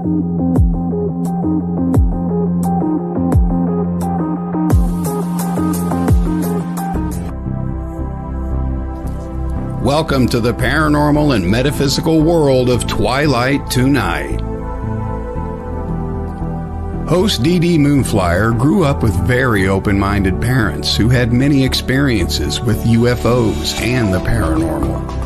Welcome to the paranormal and metaphysical world of Twilight Tonight. Host DeeDee Moonflyer grew up with very open-minded parents who had many experiences with UFOs and the paranormal.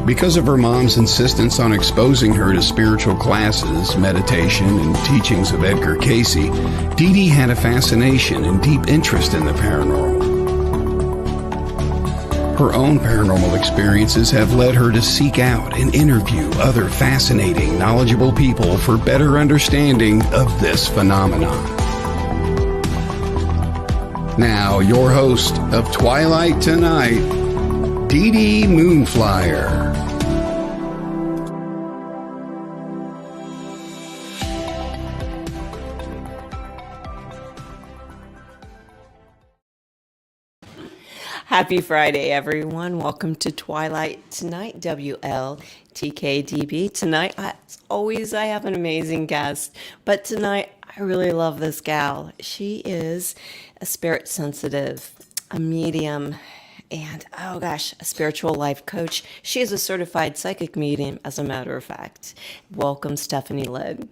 Because of her mom's insistence on exposing her to spiritual classes, meditation, and teachings of Edgar Cayce, DeeDee had a fascination and deep interest in the paranormal. Her own paranormal experiences have led her to seek out and interview other fascinating, knowledgeable people for better understanding of this phenomenon. Now, your host of Twilight Tonight, DeeDee Moonflyer. Happy Friday, everyone. Welcome to Twilight Tonight, WLTK-DB. Tonight, as always, I have an amazing guest. But tonight, I really love this gal. She is a spirit sensitive, a medium, and, oh gosh, a spiritual life coach. She is a certified psychic medium, as a matter of fact. Welcome, Stephanie Lynn.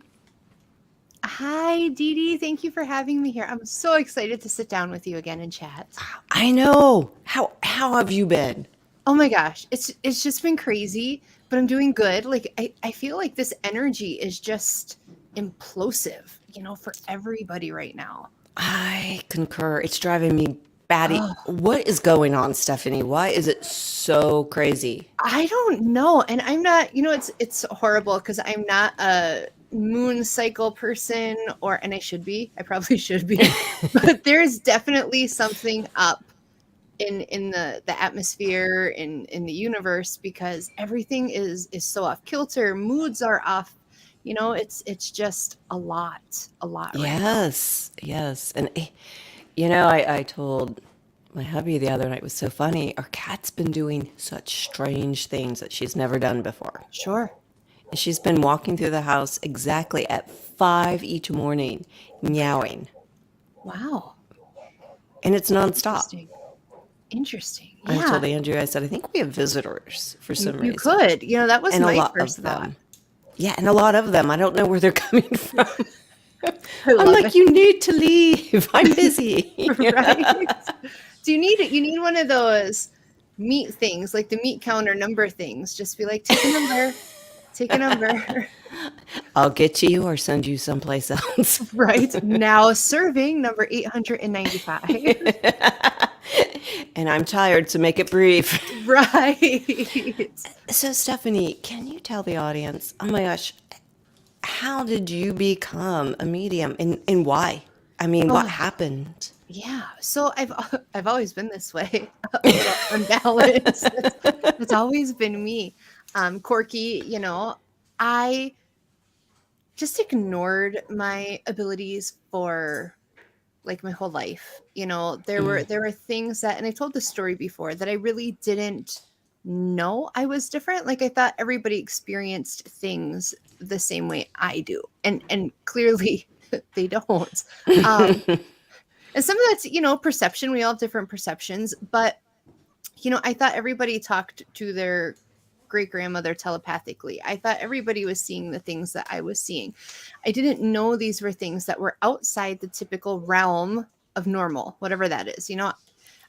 Hi, DeeDee. Thank you for having me here. I'm so excited to sit down with you again and chat. I know. How have you been? Oh my gosh, it's just been crazy, but I'm doing good. Like I feel like this energy is just implosive, for everybody right now. I concur. It's driving me batty. What is going on, Stephanie? Why is it so crazy? I don't know. And I'm not, it's horrible because I'm not a moon cycle person and I probably should be, but there's definitely something up in the atmosphere in the universe because everything is so off kilter. Moods are off. It's just a lot right Yes. And I told my hubby the other night, it was so funny. Our cat's been doing such strange things that she's never done before. Sure. And she's been walking through the house exactly at 5 each morning, meowing. Wow. And it's nonstop. Interesting. I Yeah. told Andrew, I said, I think we have visitors for some reason. You could. That was and my a lot first of thought. them. Yeah, and a lot of them. I don't know where they're coming from. I'm like, it. You need to leave. I'm busy. Right. Do you need one of those meat things, like the meat counter number things? Just be like, take a number. Take a number. I'll get to you or send you someplace else. Right. Now serving number 895. And I'm tired, so make it brief. Right. So, Stephanie, can you tell the audience, oh my gosh, how did you become a medium and why? I mean, what happened? Yeah. So I've always been this way. Unbalanced. It's always been me. Quirky, I just ignored my abilities for like my whole life. There were things that, and I told this story before, that I really didn't know I was different. Like I thought everybody experienced things the same way I do. And clearly they don't. And some of that's, perception. We all have different perceptions, but I thought everybody talked to their great grandmother telepathically. I thought everybody was seeing the things that I was seeing. I didn't know these were things that were outside the typical realm of normal, whatever that is. I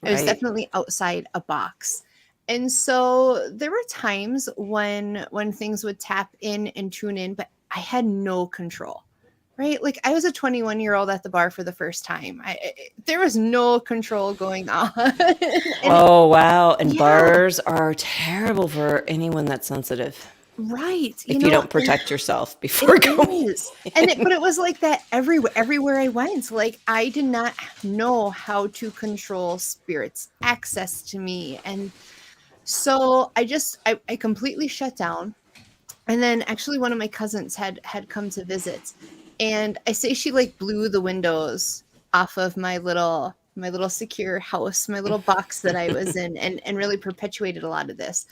was definitely outside a box. And so there were times when things would tap in and tune in, but I had no control. Right? Like I was a 21-year-old at the bar for the first time. There was no control going on. Oh, wow. And bars are terrible for anyone that's sensitive. Right. If you don't protect yourself before going. But it was like that everywhere I went. Like I did not know how to control spirits' access to me. And so I completely shut down. And then actually one of my cousins had come to visit. And I say she like blew the windows off of my little secure house, my little box that I was in, and really perpetuated a lot of this.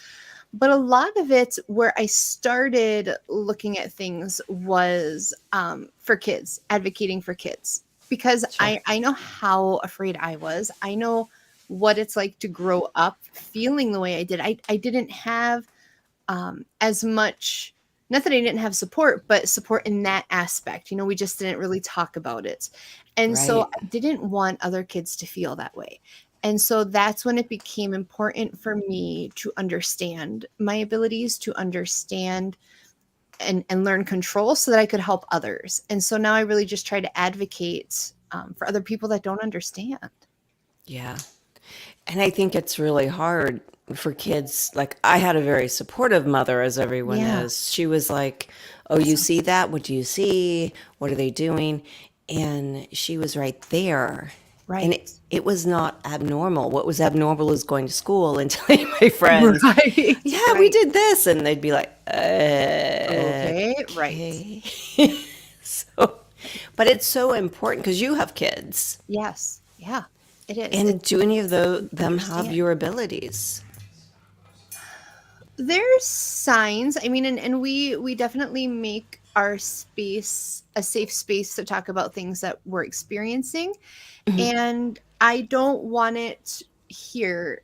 But a lot of it where I started looking at things was for kids, advocating for kids, because Sure. I know how afraid I was. I know what it's like to grow up feeling the way I did. I didn't have as much, not that I didn't have support, but support in that aspect. We just didn't really talk about it. And so Right. I didn't want other kids to feel that way. And so that's when it became important for me to understand my abilities, to understand and learn control so that I could help others. And so now I really just try to advocate for other people that don't understand. Yeah. And I think it's really hard for kids. Like, I had a very supportive mother, as everyone Yeah. is. She was like, "Oh, you see that? What do you see? What are they doing?" And she was right there. And Right. it was not abnormal. What was abnormal is going to school and telling my friends, Right. "Yeah, we Right. did this." And they'd be like, Okay. Right. okay. So, but it's so important because you have kids. Yes. Yeah, it is. And do any of them have Understand. your abilities? There's signs. I mean, and we definitely make our space a safe space to talk about things that we're experiencing. And I don't want it here.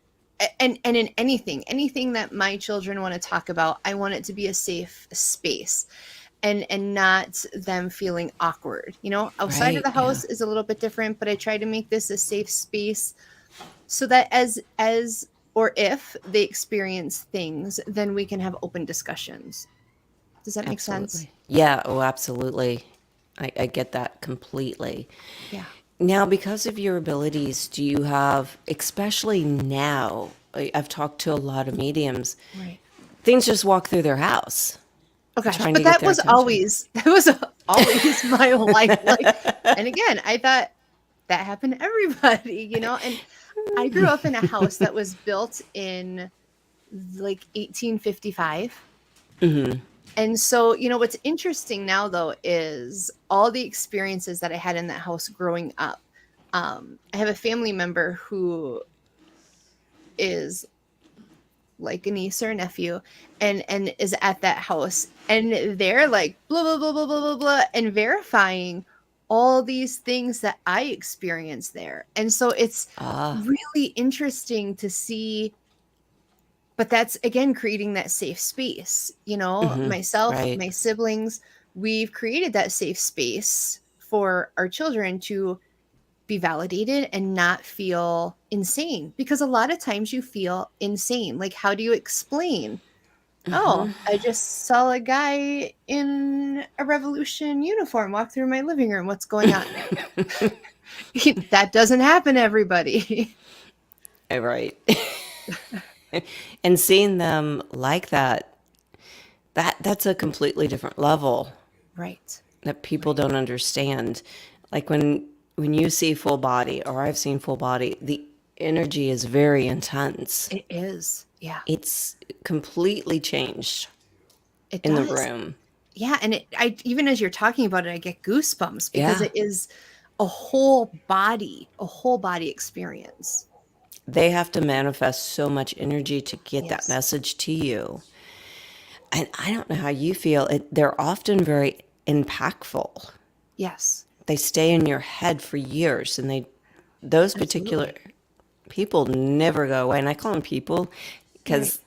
And in anything that my children want to talk about, I want it to be a safe space and not them feeling awkward. Outside of Right. the Yeah. house is a little bit different, but I try to make this a safe space so that as or if they experience things, then we can have open discussions. Does that make sense? Absolutely. Yeah. Oh, absolutely. I get that completely. Yeah. Now, because of your abilities, do you have, especially now, I've talked to a lot of mediums, Right. things just walk through their house Oh gosh, trying but to get that their was attention. always my life. And again, I thought that happened to everybody, and I grew up in a house that was built in like 1855. And so, what's interesting now though is all the experiences that I had in that house growing up. I have a family member who is like a niece or a nephew and is at that house, and they're like blah blah blah blah blah blah blah and verifying all these things that I experienced there. And so it's really interesting to see, but that's again creating that safe space. Myself, Right. my siblings, we've created that safe space for our children to be validated and not feel insane, because a lot of times you feel insane. Like, how do you explain? Oh, I just saw a guy in a revolution uniform walk through my living room. What's going on? That doesn't happen to everybody. Right. And seeing them like that's a completely different level Right. that people don't understand. Like when you see full body, or I've seen full body, the energy is very intense. It is. Yeah, It's completely changed it in the does. room. Yeah, and I even as you're talking about it, I get goosebumps because Yeah. it is a whole body experience. They have to manifest so much energy to get that Yes. message to you. And I don't know how you feel. They're often very impactful. Yes. They stay in your head for years, and those particular Absolutely. people never go away. And I call them people because,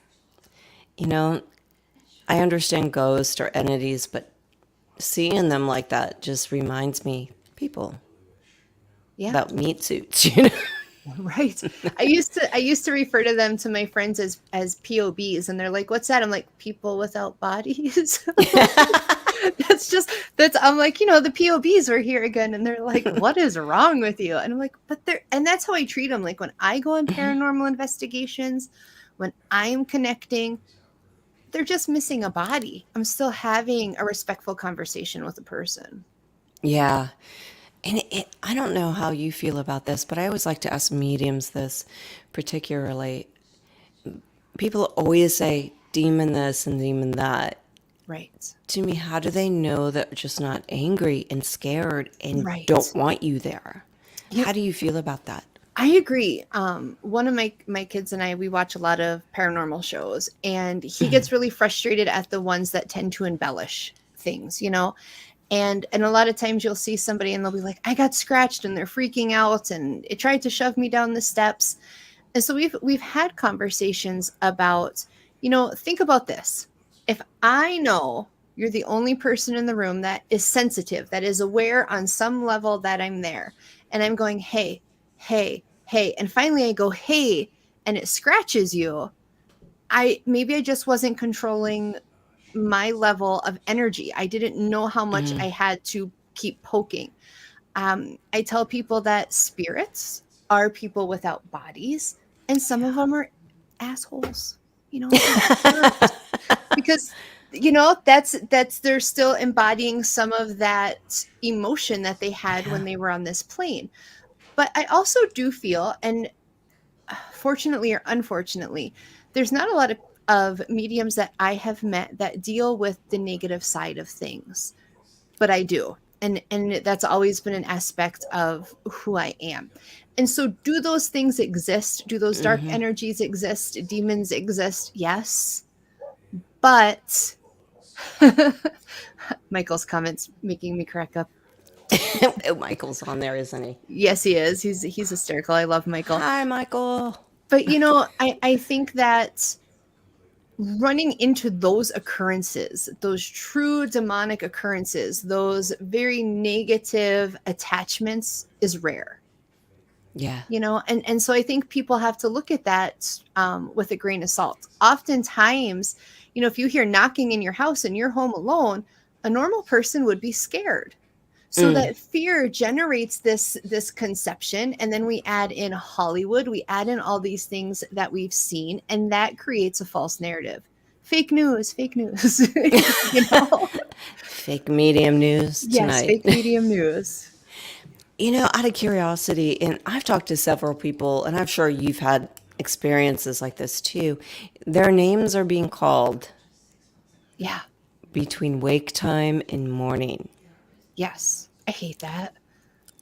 I understand ghosts or entities, but seeing them like that just reminds me people Yeah. about meat suits, Right. I used to refer to them, to my friends, as POBs, and they're like, "What's that?" I'm like, "People without bodies." I'm like, the POBs are here again, and they're like, "What is wrong with you?" And I'm like, and that's how I treat them. Like when I go on paranormal investigations, when I'm connecting, they're just missing a body. I'm still having a respectful conversation with a person. Yeah. And I don't know how you feel about this, but I always like to ask mediums this particularly. People always say demon this and demon that. Right. To me, how do they know that they're just not angry and scared and Right. don't want you there? Yep. How do you feel about that? I agree. One of my kids and I, we watch a lot of paranormal shows, and he Mhm. gets really frustrated at the ones that tend to embellish things, you know? And a lot of times you'll see somebody and they'll be like, I got scratched, and they're freaking out, and it tried to shove me down the steps. And so we've had conversations about, think about this. If I know you're the only person in the room that is sensitive, that is aware on some level that I'm there, and I'm going, hey, hey, hey, and finally I go, hey, and it scratches you, maybe I just wasn't controlling my level of energy. I didn't know how much I Mm. had to keep poking. I tell people that spirits are people without bodies, and some of them are assholes. They're jerks because that's they're still embodying some of that emotion that they had Yeah. when they were on this plane. But I also do feel, and fortunately or unfortunately, there's not a lot of mediums that I have met that deal with the negative side of things, but I do. And that's always been an aspect of who I am. And so, do those things exist? Do those dark Hmm. energies exist? Demons exist? Yes. But Michael's comments making me crack up. Michael's on there, isn't he? Yes, he is. He's hysterical. I love Michael. Hi, Michael. But I think that running into those occurrences, those true demonic occurrences, those very negative attachments is rare. Yeah. And so I think people have to look at that with a grain of salt. Oftentimes, if you hear knocking in your house and you're home alone, a normal person would be scared. So Mm. that fear generates this conception, and then we add in Hollywood, we add in all these things that we've seen, and that creates a false narrative. Fake news, fake news. Fake medium news Yes, tonight. fake medium news. Out of curiosity, and I've talked to several people, and I'm sure you've had experiences like this too. Their names are being called Yeah. between wake time and morning. Yes. I hate that.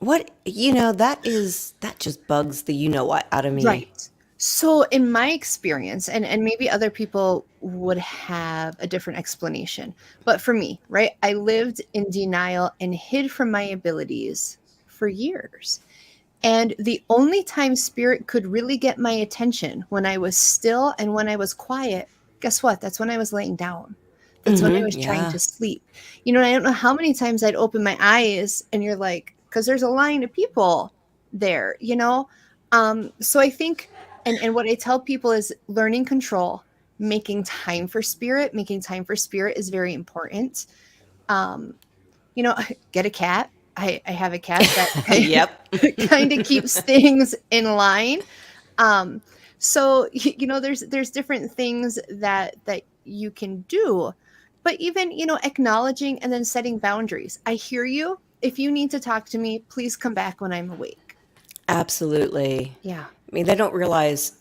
That just bugs the you know what out of me. Right. So in my experience, and maybe other people would have a different explanation, but for me, right, I lived in denial and hid from my abilities for years. And the only time spirit could really get my attention, when I was still and when I was quiet, guess what? That's when I was laying down. That's when I was trying Yeah. to sleep. And I don't know how many times I'd open my eyes and you're like, because there's a line of people there. So I think, and what I tell people is learning control, making time for spirit is very important. Um, Get a cat. I have a cat that Yep. kind of keeps things in line. So there's different things that you can do, but even acknowledging and then setting boundaries. I hear you. If you need to talk to me, please come back when I'm awake. Absolutely. Yeah. I mean, they don't realize,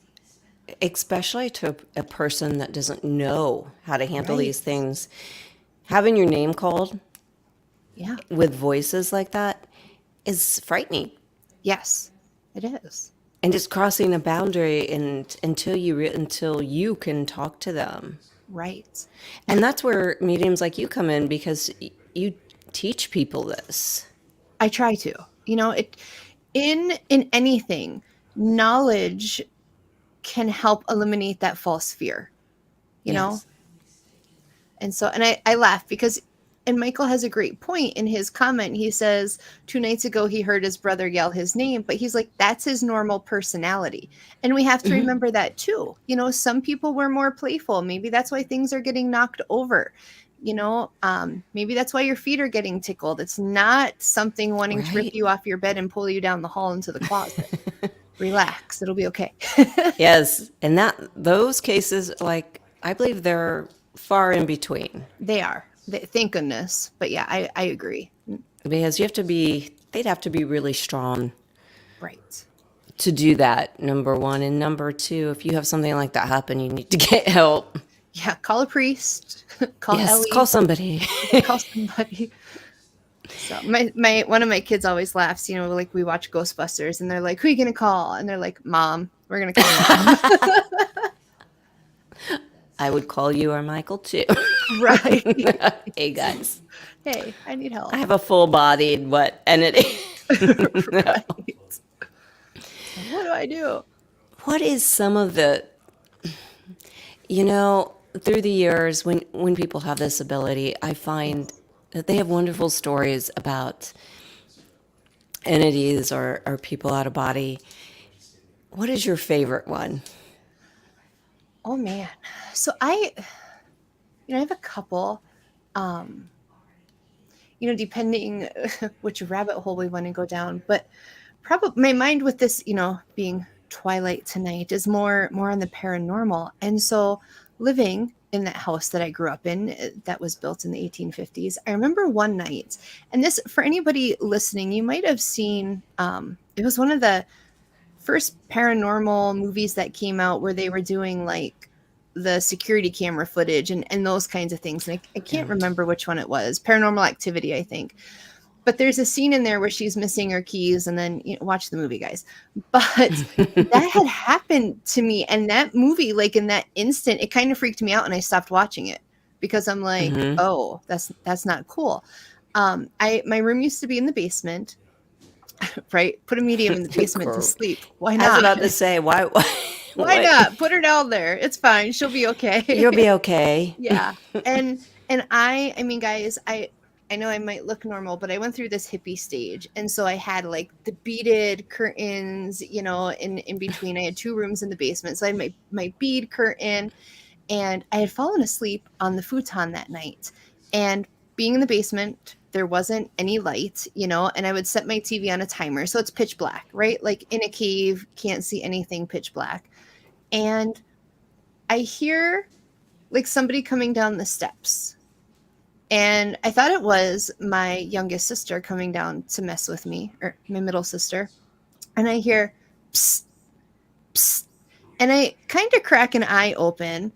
especially to a person that doesn't know how to handle Right. these things, having your name called Yeah. with voices like that is frightening. Yes, it is. And just crossing a boundary and until you can talk to them. Right. And that's where mediums like you come in, because you teach people this. I try to. It in anything, knowledge can help eliminate that false fear. you know Yes. and so, and I laugh because, and Michael has a great point in his comment. He says 2 nights ago he heard his brother yell his name, but he's like, that's his normal personality. And we have to Mhm. remember that too. Some people were more playful. Maybe that's why things are getting knocked over. Maybe that's why your feet are getting tickled. It's not something wanting to rip Right. you off your bed and pull you down the hall into the closet. Relax, it'll be okay. Yes. And those cases, like, I believe they're far in between, They are. Thank goodness. But yeah, I agree. because they'd have to be really strong Right. to do that, number one. And number two, if you have something like that happen, you need to get help. Yeah, call a priest. Call Yes, Ellie. call somebody. Call somebody. So my one of my kids always laughs, you know, like we watch Ghostbusters and they're like, "Who are you gonna call?" And they're like, "Mom, we're gonna call Mom." I would call you or Michael too. Right. Hey guys, Hey, I need help. I have a full-bodied entity. Right. So what do I do? What is some of the, through the years when people have this ability, I find that they have wonderful stories about entities or people out of body. What is your favorite one? Oh man. So I have a couple, depending which rabbit hole we want to go down, but probably my mind with this, being Twilight Tonight is more on the paranormal. And so living in that house that I grew up in that was built in the 1850s, I remember one night, and this, for anybody listening, you might have seen, it was one of the first paranormal movies that came out where they were doing like the security camera footage and those kinds of things. And I can't remember which one it was. Paranormal Activity, I think. But there's a scene in there where she's missing her keys, and then watch the movie, guys. But that had happened to me, and that movie, like in that instant, it kind of freaked me out, and I stopped watching it because I'm like, oh, that's not cool. My room used to be in the basement, right? Put a medium in the basement to sleep. Why not? I was about to say, why not? Put her down there. It's fine. She'll be okay. You'll be okay. Yeah. And I mean, guys, I know I might look normal, but I went through this hippie stage. And so I had like the beaded curtains, in between. I had 2 rooms in the basement. So I had my bead curtain, and I had fallen asleep on the futon that night. And being in the basement, there wasn't any light, and I would set my TV on a timer. So it's pitch black, right? Like in a cave, can't see anything, pitch black. And I hear like somebody coming down the steps. And I thought it was my youngest sister coming down to mess with me, or my middle sister. And I hear, psst, psst. And I kind of crack an eye open,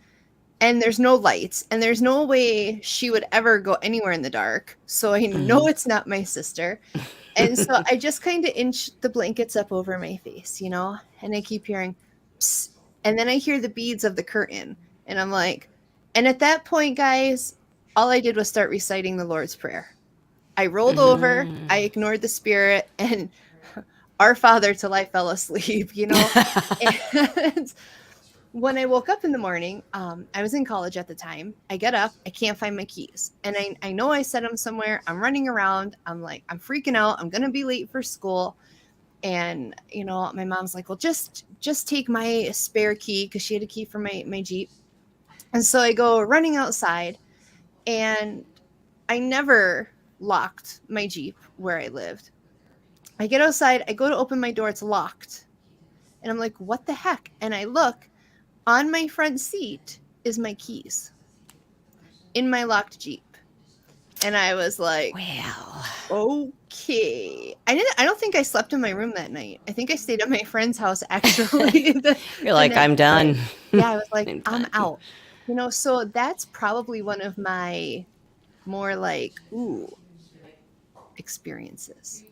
and there's no lights, and there's no way she would ever go anywhere in the dark. So I know it's not my sister. And so I just kind of inch the blankets up over my face, and I keep hearing, psst. And then I hear the beads of the curtain, and I'm like, and at that point, guys, all I did was start reciting the Lord's Prayer. I rolled over, I ignored the spirit, and Our Father till I fell asleep, And when I woke up in the morning, I was in college at the time. I get up, I can't find my keys. And I know I set them somewhere. I'm running around. I'm like, I'm freaking out. I'm going to be late for school. And, my mom's like, well, just take my spare key, because she had a key for my Jeep. And so I go running outside, and I never locked my Jeep where I lived. I get outside, I go to open my door, it's locked. And I'm like, what the heck? And I look, on my front seat is my keys in my locked Jeep. And I was like, wow, okay. I don't think I slept in my room that night. I think I stayed at my friend's house, actually. You're like, I'm done. Yeah, I was like, I'm out. So that's probably one of my more like, experiences.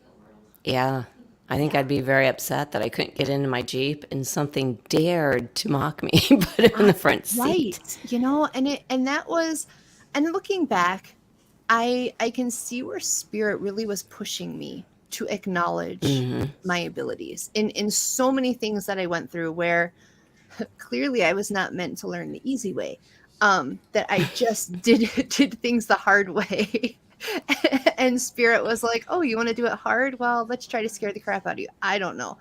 Yeah. I think I'd be very upset that I couldn't get into my Jeep and something dared to mock me, put it in the front seat. Right. And that was, and looking back, I can see where spirit really was pushing me to acknowledge my abilities in so many things that I went through, where clearly I was not meant to learn the easy way, that I just did things the hard way. And spirit was like, oh, you want to do it hard? Well, let's try to scare the crap out of you. I don't know.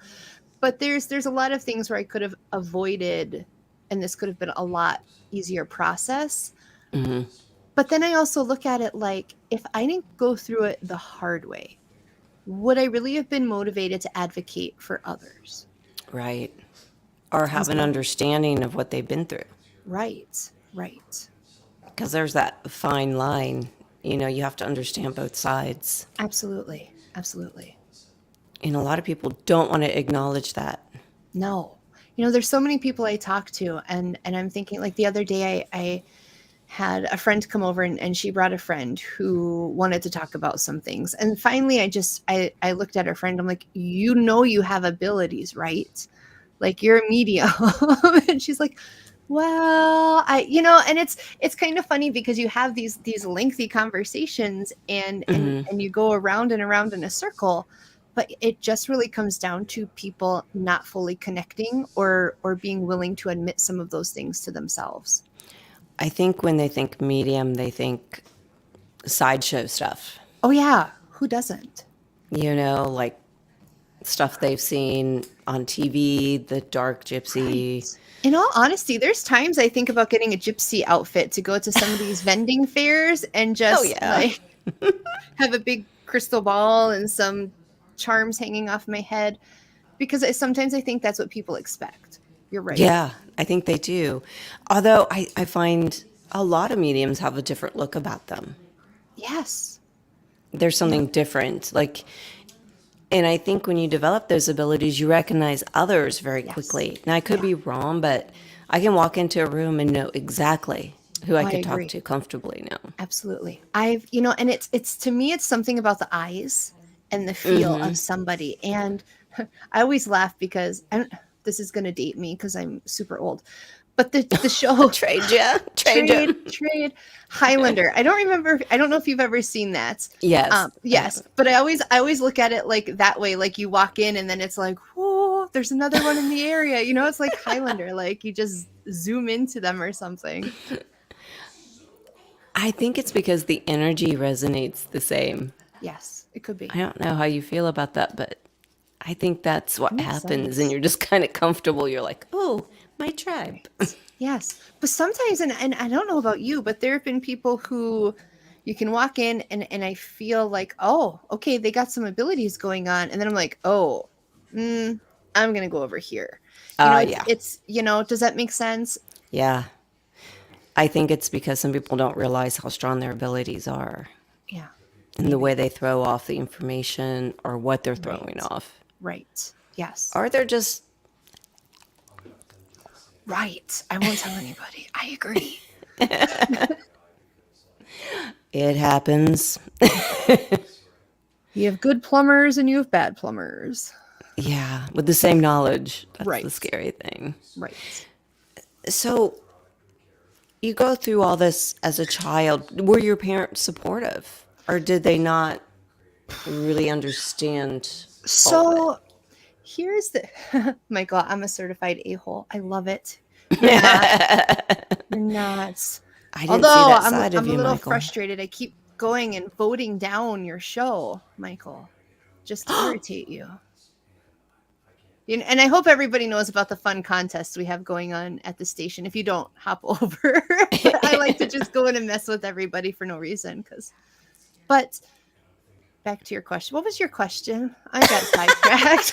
But there's a lot of things where I could have avoided, and this could have been a lot easier process. But then I also look at it like, if I didn't go through it the hard way, would I really have been motivated to advocate for others? Right. Or have an understanding of what they've been through. Right. Because there's that fine line. You have to understand both sides. Absolutely. And a lot of people don't want to acknowledge that. No. There's so many people I talk to, and I'm thinking, like the other day, I had a friend come over, and she brought a friend who wanted to talk about some things. And finally, I looked at her friend. I'm like, you have abilities, right? Like, you're a medium. And she's like, well, and it's kind of funny because you have these lengthy conversations, and you go around and around in a circle, but it just really comes down to people not fully connecting or being willing to admit some of those things to themselves. I think when they think medium, they think sideshow stuff. Oh yeah, who doesn't? Like stuff they've seen on TV, the dark gypsy. Right. In all honesty, there's times I think about getting a gypsy outfit to go to some of these vending fairs and just like have a big crystal ball and some charms hanging off my head, because sometimes I think that's what people expect. You're right. Yeah, I think they do. Although I find a lot of mediums have a different look about them. Yes. There's something different. And I think when you develop those abilities, you recognize others very quickly. Now, I could be wrong, but I can walk into a room and know exactly who I could talk to comfortably now. Absolutely. And it's to me, it's something about the eyes and the feel of somebody. And I always laugh because this is going to date me because I'm super old. But the show Trade Highlander. I don't know if you've ever seen that. Yes. Yes. But I always look at it like that way. Like, you walk in and then it's like, whoa, there's another one in the area. It's like Highlander. Like, you just zoom into them or something. I think it's because the energy resonates the same. Yes, it could be. I don't know how you feel about that, but I think that's what happens. Sense. And you're just kind of comfortable. You're like, oh, my tribe. Yes. But sometimes, and I don't know about you, but there have been people who you can walk in and I feel like, oh, okay, they got some abilities going on. And then I'm like, oh, I'm going to go over here. It's, does that make sense? Yeah. I think it's because some people don't realize how strong their abilities are. Yeah. And the way they throw off the information or what they're throwing off. Right. Yes. Or they're just... Right. I won't tell anybody. I agree. It happens. You have good plumbers and you have bad plumbers. Yeah, with the same knowledge. That's the Right. scary thing. Right. So you go through all this as a child. Were your parents supportive? Or did they not really understand all of it? So here's the Michael, I'm a certified a-hole. I love it. You're not. I didn't Although see that I'm side a of you, little Michael. frustrated. I keep going and voting down your show, Michael, just to irritate you. And I hope everybody knows about the fun contest we have going on at the station. If you don't, hop over. I like to just go in and mess with everybody for no reason. But back to your question. What was your question? I got sidetracked.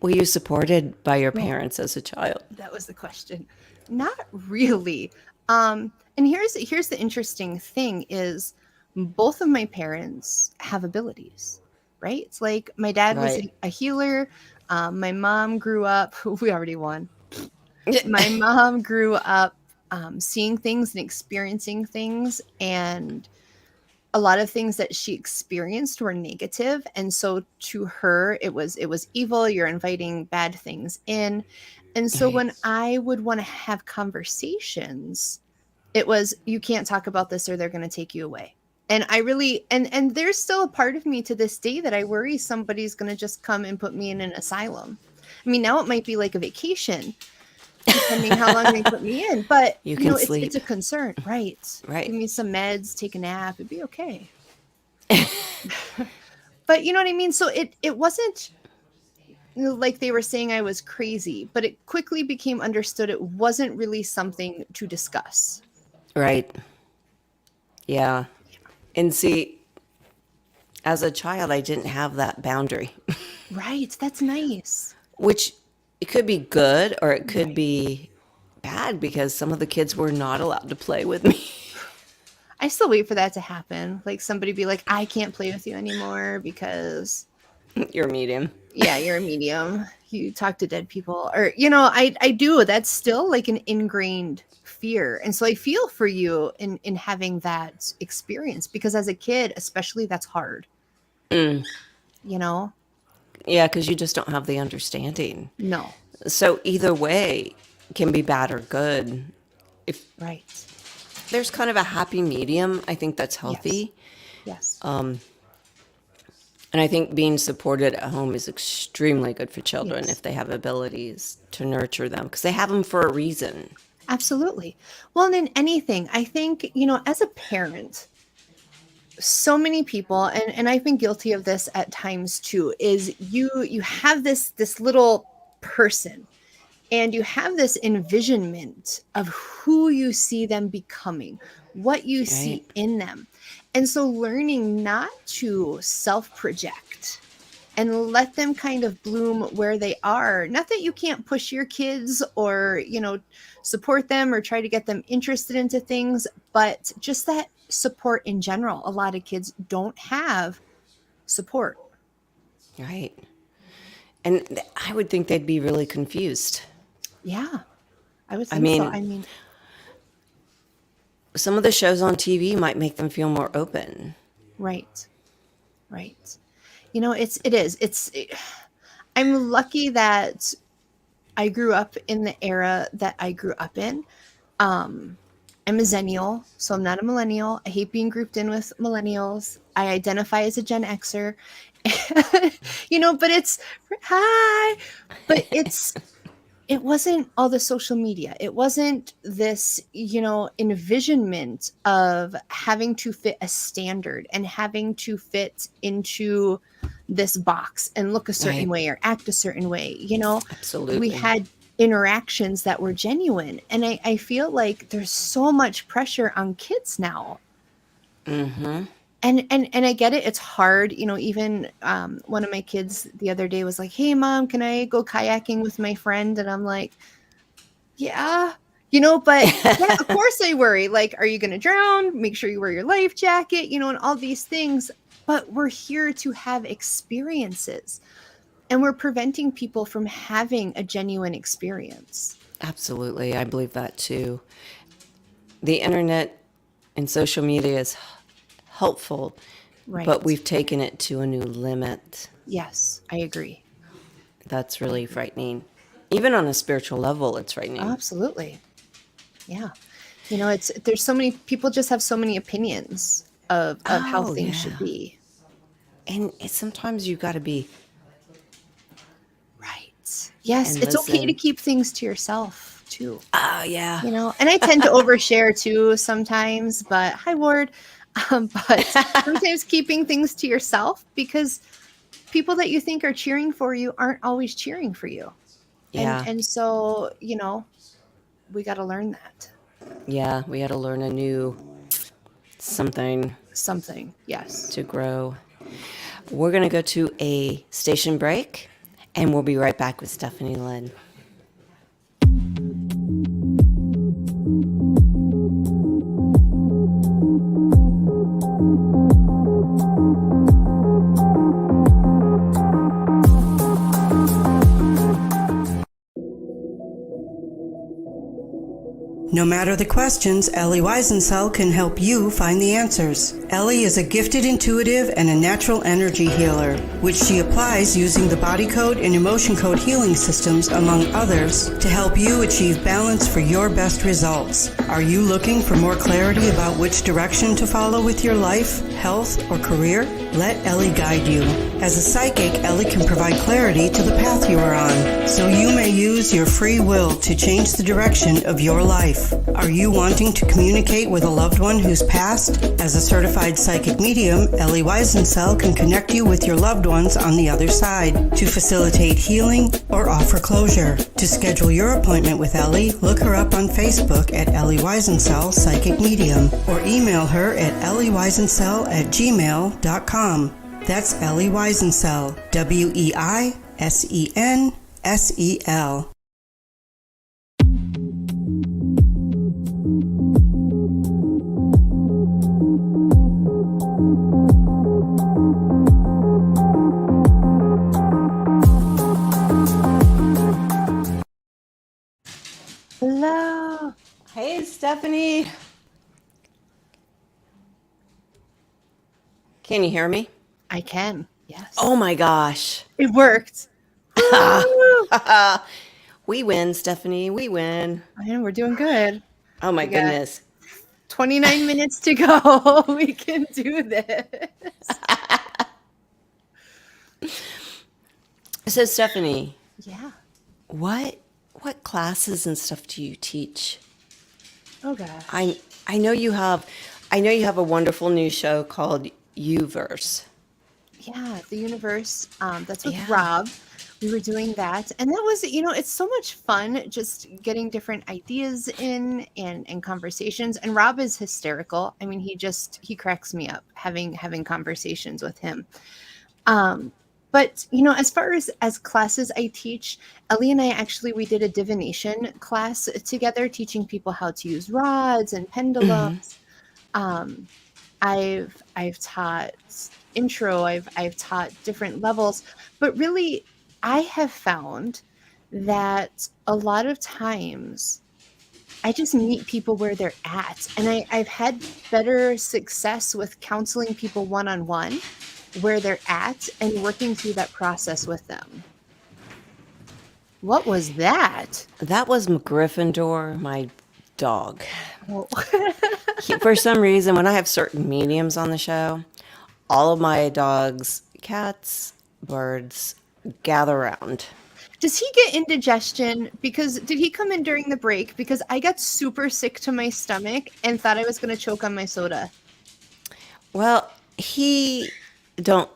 Were you supported by your parents as a child? That was the question. Not really. And here's the interesting thing is both of my parents have abilities, right? It's like my dad was a healer. My mom grew up, we already won. My mom grew up seeing things and experiencing things, and a lot of things that she experienced were negative, and so to her it was evil. You're inviting bad things in. And so when I would want to have conversations, it was, you can't talk about this or they're going to take you away. And I really, and there's still a part of me to this day that I worry somebody's going to just come and put me in an asylum. I mean, now it might be like a vacation, depending how long they put me in, but you can sleep. It's a concern, right? Right. Give me some meds, take a nap, it'd be okay. But you know what I mean? So it wasn't like they were saying I was crazy, but it quickly became understood it wasn't really something to discuss. Right. Yeah. And see, as a child, I didn't have that boundary. Right. That's nice. Which it could be good or it could be bad because some of the kids were not allowed to play with me. I still wait for that to happen. Like somebody be like, I can't play with you anymore because You're a medium. Yeah, you're a medium. you talk to dead people, or, I do. That's still like an ingrained fear. And so I feel for you in having that experience, because as a kid, especially, that's hard. Mm. Yeah, because you just don't have the understanding. No. So either way can be bad or good. If Right. there's kind of a happy medium, I think that's healthy. Yes. And I think being supported at home is extremely good for children Yes. if they have abilities to nurture them, because they have them for a reason. Absolutely. Well, and in anything, I think, as a parent, so many people, and I've been guilty of this at times too, is you have this little person, and you have this envisionment of who you see them becoming, what you see Right. in them. And so learning not to self-project and let them kind of bloom where they are. Not that you can't push your kids or, support them or try to get them interested into things, but just that support in general. A lot of kids don't have support. Right. And I would think they'd be really confused. Yeah, I would I think so. mean, I mean, some of the shows on TV might make them feel more open. right. It is. I'm lucky that I grew up in the era that I grew up in. I'm a Zennial, so I'm not a millennial. I hate being grouped in with millennials. I identify as a Gen Xer. But it wasn't all the social media. It wasn't this, envisionment of having to fit a standard and having to fit into this box and look a certain Right. way or act a certain way. Absolutely. We had interactions that were genuine. And I feel like there's so much pressure on kids now. Mm-hmm. And I get it. It's hard. Even one of my kids the other day was like, "Hey, Mom, can I go kayaking with my friend?" And I'm like, "Yeah." But yeah, of course I worry. Like, are you going to drown? Make sure you wear your life jacket, and all these things. But we're here to have experiences. And we're preventing people from having a genuine experience. Absolutely. I believe that too. The internet and social media is helpful, Right. but we've taken it to a new limit. Yes, I agree. That's really frightening. Even on a spiritual level, it's frightening. Absolutely. Yeah. There's so many people just have so many opinions of how Oh, things yeah. should be. And sometimes you got to be, Right. Yes, And it's okay to listen. keep things to yourself too. oh, yeah. And I tend to overshare too sometimes, but hi Ward. But sometimes keeping things to yourself, because people that you think are cheering for you aren't always cheering for you. Yeah. And so, we got to learn that. Yeah. We had to learn a new something Something. Yes. to grow. We're going to go to a station break, and we'll be right back with Stephanie Lynn. No matter the questions, Ellie Weisencell can help you find the answers. Ellie is a gifted intuitive and a natural energy healer, which she applies using the body code and emotion code healing systems, among others, to help you achieve balance for your best results. Are you looking for more clarity about which direction to follow with your life, health, or career? Let Ellie guide you. As a psychic, Ellie can provide clarity to the path you are on, so you may use your free will to change the direction of your life. Are you wanting to communicate with a loved one who's passed? As a certified psychic medium, Ellie Weisencell can connect you with your loved ones on the other side to facilitate healing or offer closure. To schedule your appointment with Ellie, look her up on Facebook at Ellie Weisencell Psychic Medium, or email her at elliewisencell@gmail.com. That's Ellie Weisencell, WEISENSEL. Can you hear me? I can. Yes. Oh my gosh. It worked. Woo! We win, Stephanie. We win. I know, we're doing good. Oh my We got goodness. 29 minutes to go. We can do this. So Stephanie, Yeah. what classes and stuff do you teach? Oh gosh. I know you have a wonderful new show called Uverse. Yeah, the universe. That's with Yeah. Rob. We were doing that. And that was, it's so much fun just getting different ideas in and conversations. And Rob is hysterical. I mean, he cracks me up having conversations with him. But as far as classes I teach, Ellie and I we did a divination class together, teaching people how to use rods and pendulums. I've taught intro, I've taught different levels, but really I have found that a lot of times I just meet people where they're at, and I've had better success with counseling people one-on-one where they're at and working through that process with them. What was that? That was Gryffindor, my dog. Oh. For some reason, when I have certain mediums on the show, all of my dogs, cats, birds gather around. Does he get indigestion? Because did he come in during the break? Because I got super sick to my stomach and thought I was going to choke on my soda. Well, he doesn't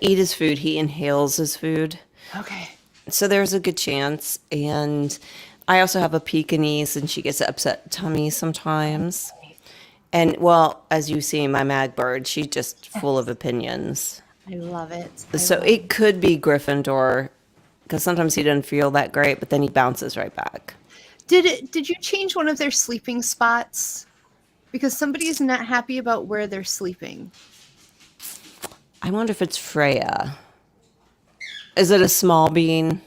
eat his food. He inhales his food. Okay. So there's a good chance. And I also have a Pekingese, and she gets upset tummy sometimes. And, well, as you see, my mad bird, she's just full of opinions. I love it. So it could be Gryffindor, because sometimes he doesn't feel that great, but then he bounces right back. Did you change one of their sleeping spots? Because somebody is not happy about where they're sleeping. I wonder if it's Freya. Is it a small bean?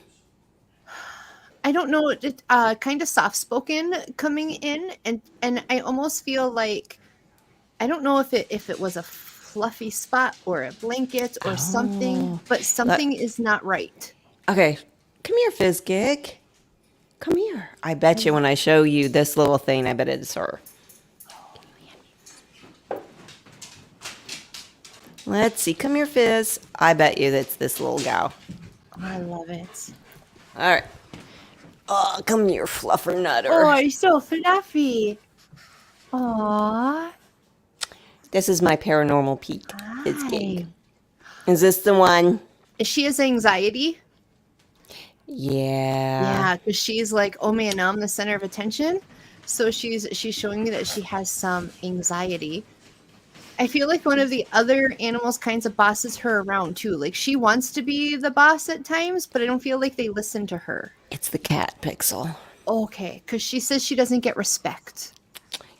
I don't know. It kind of soft-spoken coming in, and I almost feel like I don't know if it was a fluffy spot or a blanket or something, but something is not right. Okay, come here, Fizzgig. Come here. I bet you when I show you this little thing, I bet it's her. Let's see. Come here, Fizz. I bet you that's this little gal. I love it. All right. Oh, come here, fluffer nutter. Oh, you're so fluffy. Aww. This is my paranormal peak. Fizzgig. Hi. Is this the one? She has anxiety. Yeah. Yeah, because she's like, oh man, now I'm the center of attention. So she's showing me that she has some anxiety. I feel like one of the other animals kinds of bosses her around too. Like she wants to be the boss at times, but I don't feel like they listen to her. It's the cat, Pixel. Okay, because she says she doesn't get respect.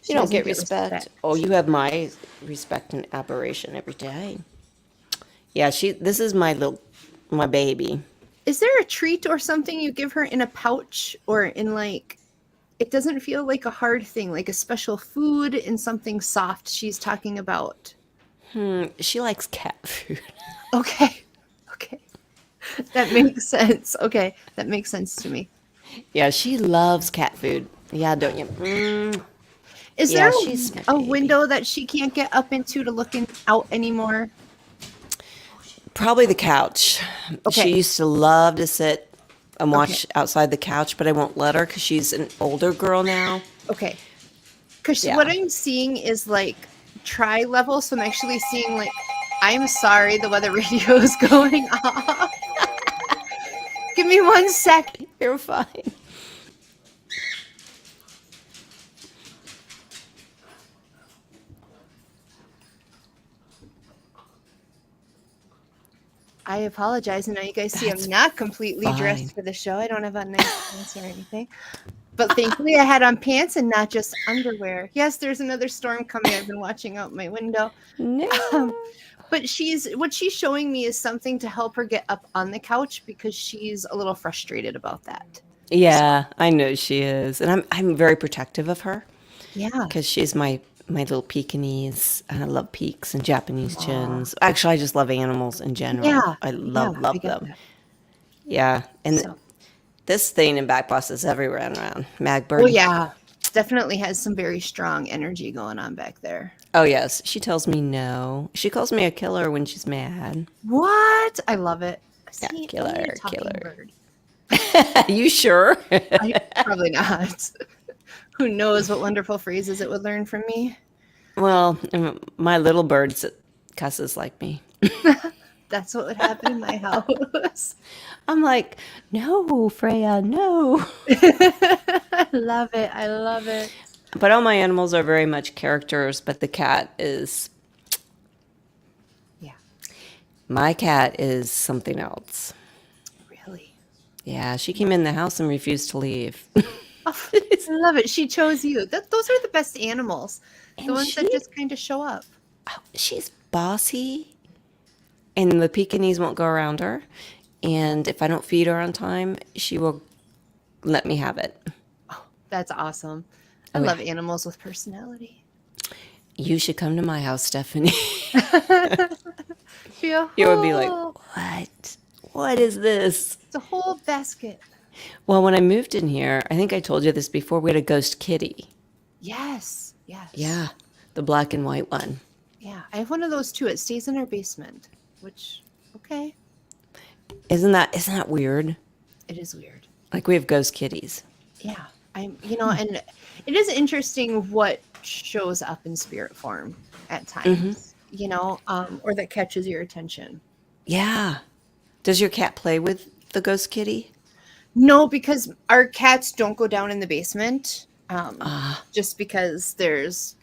You don't get respect. Oh, you have my respect and admiration every day. Yeah, this is my baby. Is there a treat or something you give her in a pouch or in like, it doesn't feel like a hard thing, like a special food and something soft she's talking about? She likes cat food. Okay. That makes sense. Okay, that makes sense to me. Yeah, she loves cat food. Yeah, don't you? Is Yeah, there she's my a baby. window that she can't get up into to look out anymore? Probably the couch. Okay. She used to love to sit and watch outside the couch, but I won't let her because she's an older girl now. Okay. Because Yeah. what I'm seeing is like tri-level, so I'm actually seeing like, I'm sorry, the weather radio is going off. Give me 1 sec. You're fine. I apologize. And now you guys see That's I'm not completely fine. dressed for the show. I don't have on nice pants or anything. But thankfully I had on pants and not just underwear. Yes, there's another storm coming. I've been watching out my window. No. But what she's showing me is something to help her get up on the couch because she's a little frustrated about that. Yeah, I know she is. And I'm very protective of her Yeah. because she's my my little Pekingese. And I love Peks and Japanese chins. Actually, I just love animals in general. Yeah, I yeah, love, I love get them. that. Yeah. And So, this thing in back boss is everywhere and around. oh Magbird. yeah, definitely has some very strong energy going on back there. Oh, yes. She tells me no. She calls me a killer when she's mad. What? I love it. Yeah, See, I need a killer, talking killer. bird. You sure? Probably not. Who knows what wonderful phrases it would learn from me? Well, my little birds cusses like me. That's what would happen in my house. I'm like, no, Freya, no. I love it. I love it. But all my animals are very much characters, but the cat is, Yeah, my cat is something else. really. Yeah, she came in the house and refused to leave. Oh, I love it. She chose you. Those are the best animals. The And ones that just kind of show up. she's bossy, and the Pekingese won't go around her. And if I don't feed her on time, she will let me have it. That's awesome. I Oh, love yeah. animals with personality. You should come to my house, Stephanie. You You would be like, what? What is this? it's a whole basket. Well, when I moved in here, I think I told you this before, we had a ghost kitty. Yes. Yes. Yeah, the black and white one. Yeah. I have one of those too. It stays in our basement, which, okay. Isn't that weird? It is weird. Like we have ghost kitties. Yeah. And it is interesting what shows up in spirit form at times, or that catches your attention. Yeah. Does your cat play with the ghost kitty? No, because our cats don't go down in the basement. Just because there's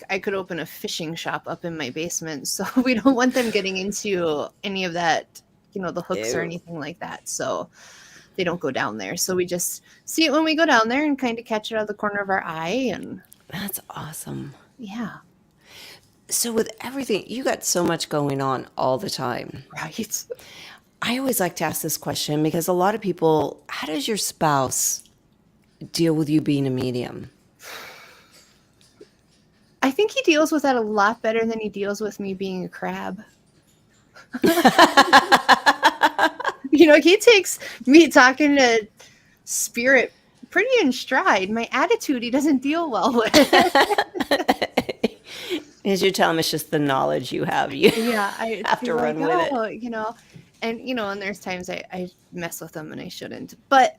I could open a fishing shop up in my basement, so we don't want them getting into any of that, the hooks or Ew. anything like that. So they don't go down there. So we just see it when we go down there and kind of catch it out of the corner of our eye. And That's awesome. yeah, So with everything, you got so much going on all the time. right. I always like to ask this question because a lot of people, how does your spouse deal with you being a medium? I think he deals with that a lot better than he deals with me being a crab. He takes me talking to spirit pretty in stride. My attitude, he doesn't deal well with. As you tell him, it's just the knowledge you have. You Yeah, I have to feel run with it. and there's times I mess with him and I shouldn't. But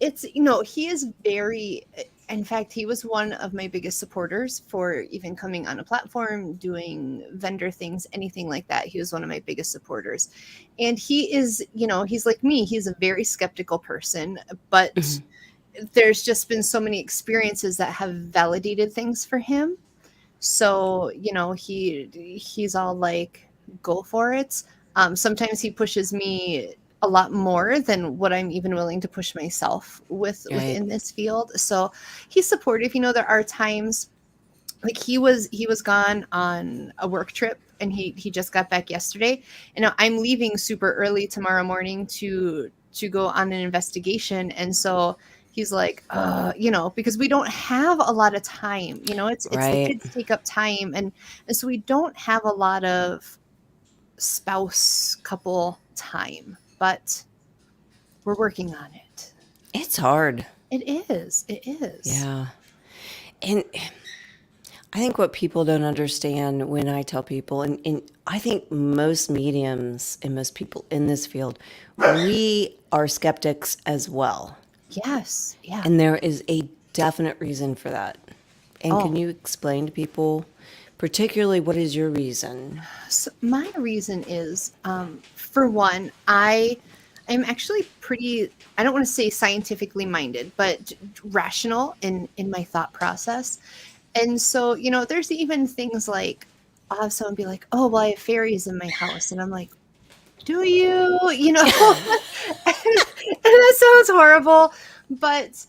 it's, he is very, in fact, he was one of my biggest supporters for even coming on a platform, doing vendor things, anything like that. He was one of my biggest supporters. And he is, he's like me. He's a very skeptical person, but there's just been so many experiences that have validated things for him. So, he's all like, go for it. Sometimes he pushes me a lot more than what I'm even willing to push myself within this field. So he's supportive. There are times like he was gone on a work trip and he just got back yesterday. And now I'm leaving super early tomorrow morning to go on an investigation. And so he's like, because we don't have a lot of time, it's the kids take up time. And so we don't have a lot of spouse couple time, but we're working on it. It's hard. It is. Yeah. And I think what people don't understand when I tell people, and I think most mediums and most people in this field, we are skeptics as well. Yes. Yeah. And there is a definite reason for that. And can you explain to people, particularly, what is your reason? So my reason is, for one, I'm actually pretty, I don't want to say scientifically minded, but rational in my thought process. And so, there's even things like, I'll have someone be like, oh, well, I have fairies in my house. And I'm like, do you? And that sounds horrible, but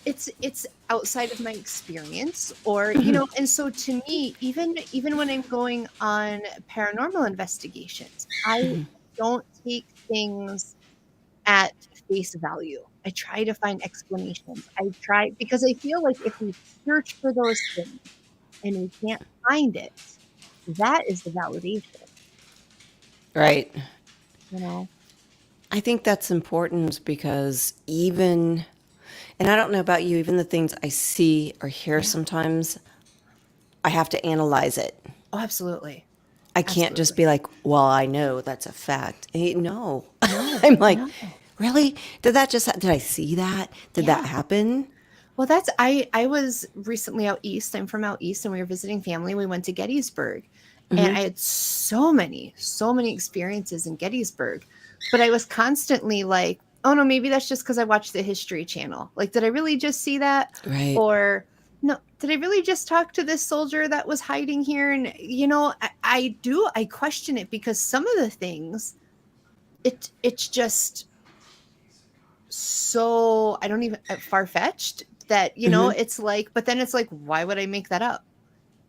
it's outside of my experience, or and so to me, even when I'm going on paranormal investigations, I don't take things at face value. I try to find explanations. Because I feel like if we search for those things, and we can't find it, that is the validation, Right. you know? I think that's important because even, and I don't know about you, even the things I see or hear Yeah. sometimes, I have to analyze it. Oh, absolutely. I can't just Absolutely. be like, well, I know that's a fact. No. No, I'm like, no. really? Did I see that? Did that Yeah. happen? Well, I was recently out east. I'm from out east, and we were visiting family. We went to Gettysburg, and I had so many experiences in Gettysburg, but I was constantly like, oh no, maybe that's just because I watched the History Channel. Like, did I really just see that? Right. Or no, did I really just talk to this soldier that was hiding here? And I question it, because some of the things, it's just so, I don't even, far-fetched that, it's like, but then it's like, why would I make that up?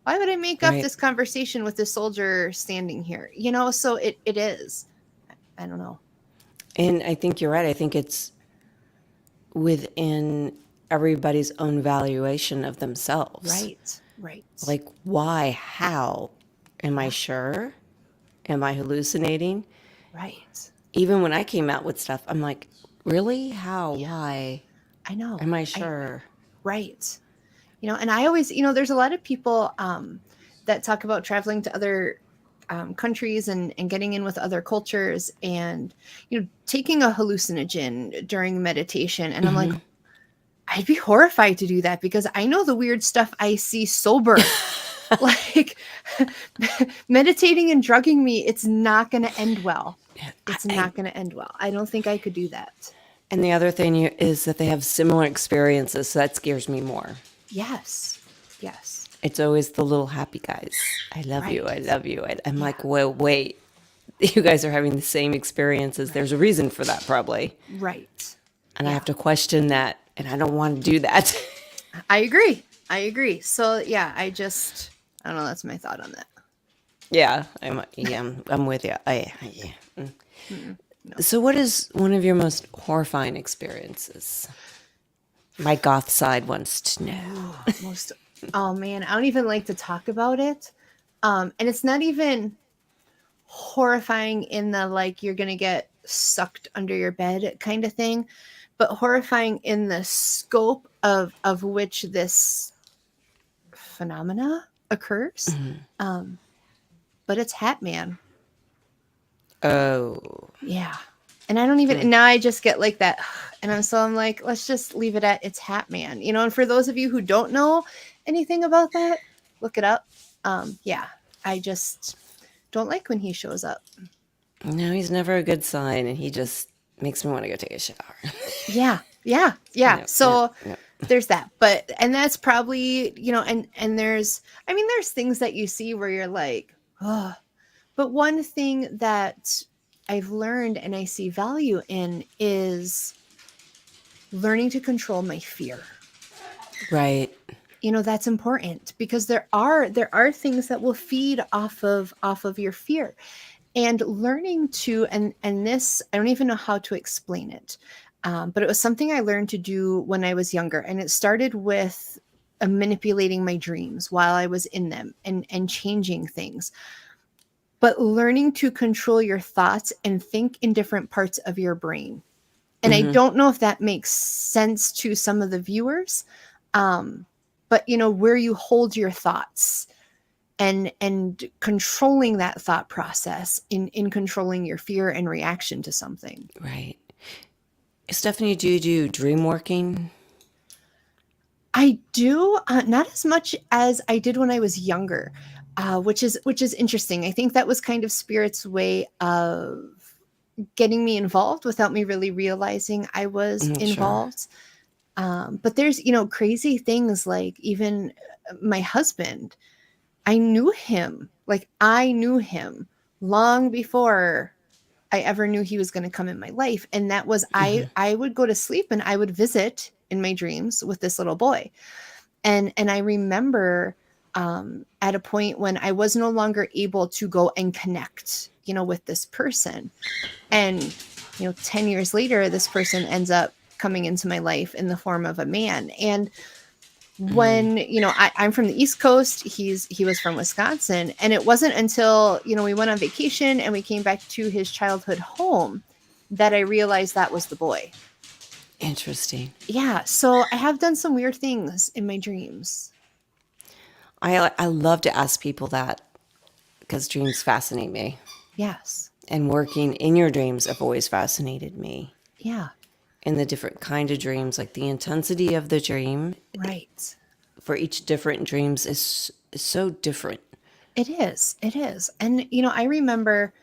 Why would I make up Right. this conversation with this soldier standing here? So it is. I don't know. And I think you're right. I think it's within everybody's own valuation of themselves. Right. Like, why? How? Am I sure? Am I hallucinating? Right. Even when I came out with stuff, I'm like, really? How? Why? I know. Am I sure? Right. And I always, there's a lot of people that talk about traveling to other countries and getting in with other cultures, and, taking a hallucinogen during meditation. And I'm like, I'd be horrified to do that, because I know the weird stuff I see sober. Like, meditating and drugging me, it's not going to end well. It's not going to end well. I don't think I could do that. And the other thing is that they have similar experiences, so that scares me more. Yes. It's always the little happy guys. I love you. I Right. love you. I'm like, well, wait. You guys are having the same experiences. There's a reason for that, probably. Right. And I have to question that, and I don't want to do that. I agree. So yeah, I don't know. That's my thought on that. Yeah, I'm with you. So what is one of your most horrifying experiences? My goth side wants to know. Oh man, I don't even like to talk about it. And it's not even horrifying in the, like, you're going to get sucked under your bed kind of thing, but horrifying in the scope of which this phenomena occurs. But it's Hat Man. Oh. Yeah. And I don't even, now I just get like that. And I'm like, let's just leave it at it's Hat Man, and for those of you who don't know anything about that, look it up. Yeah, I just don't like when he shows up. No, he's never a good sign, and he just makes me want to go take a shower. Yeah. So there's that. And that's probably, and there's things that you see where you're like, oh. But one thing that I've learned and I see value in is learning to control my fear. Right. That's important, because there are things that will feed off of your fear, and learning to, and this, I don't even know how to explain it. But it was something I learned to do when I was younger. And it started with manipulating my dreams while I was in them, and changing things. But learning to control your thoughts and think in different parts of your brain. And I don't know if that makes sense to some of the viewers, but where you hold your thoughts and controlling that thought process in controlling your fear and reaction to something. Right. Stephanie, do you do dream working? I do, not as much as I did when I was younger, which is interesting. I think that was kind of Spirit's way of getting me involved without me really realizing I was involved. Sure. But there's, crazy things, like even my husband, I knew him long before I ever knew he was going to come in my life. And that was, I would go to sleep and I would visit in my dreams with this little boy. And I remember at a point when I was no longer able to go and connect, with this person. And, 10 years later, this person ends up coming into my life in the form of a man. And when, I'm from the East Coast, he was from Wisconsin, and it wasn't until, we went on vacation and we came back to his childhood home that I realized that was the boy. Interesting. Yeah. So I have done some weird things in my dreams. I love to ask people that because dreams fascinate me. Yes. And working in your dreams have always fascinated me. Yeah. And the different kind of dreams, like the intensity of the dream. Right. For each different dreams is so different. It is. It is. And, I remember